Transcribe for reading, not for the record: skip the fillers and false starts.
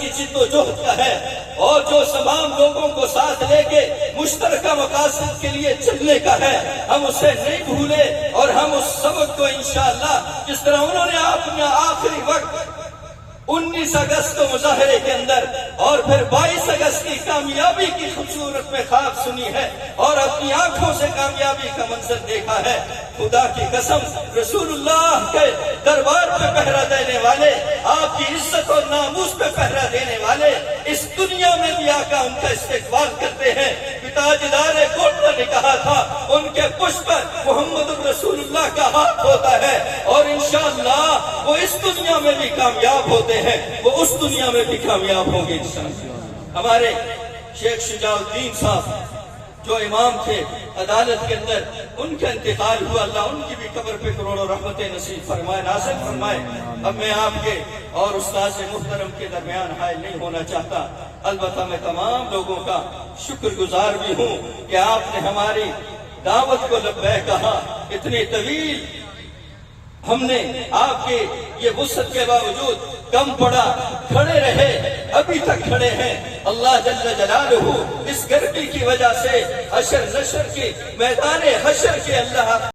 کی جد و جہد کا ہے، اور جو تمام لوگوں کو ساتھ لے کے مشترکہ مقاصد کے لیے چلنے کا ہے، ہم اسے نہیں بھولے، اور ہم اس سبق کو انشاءاللہ جس طرح انہوں نے اپنا آخری وقت 19 اگست کو مظاہرے کے اندر اور پھر 22 اگست کی کامیابی کی خوبصورت میں خواب سنی ہے اور اپنی آنکھوں سے کامیابی کا منظر دیکھا ہے، خدا کی قسم رسول اللہ کے دربار پہ پہرا دینے والے، آپ کی عزت اور ناموس پہ پہرا دینے والے اس دنیا میں بھی آقا ان کا استقبال کرتے ہیں۔ تاجدار گوٹا نے کہا تھا ان کے پشت پر محمد رسول اللہ کا ہاتھ ہوتا ہے، اور انشاءاللہ وہ اس دنیا میں بھی کامیاب ہوتے ہیں، وہ اس دنیا میں بھی کامیاب ہوں گے انشاءاللہ۔ ہمارے شیخ شجاع الدین صاحب جو امام تھے عدالت کے اندر، ان کا انتقال ہوا، اللہ ان کی بھی قبر پہ کروڑوں رحمتیں نصیب فرمائے، نازل فرمائے۔ اب میں آپ کے اور استاذ محترم کے درمیان حائل نہیں ہونا چاہتا، البتہ میں تمام لوگوں کا شکر گزار بھی ہوں کہ آپ نے ہماری دعوت کو لبیک کہا۔ اتنی طویل ہم نے آپ کے یہ وسعت کے باوجود کم پڑا، کھڑے رہے، ابھی تک کھڑے ہیں۔ اللہ جل جلالہ اس گرمی کی وجہ سے حشر نشر کے میدان حشر کے اللہ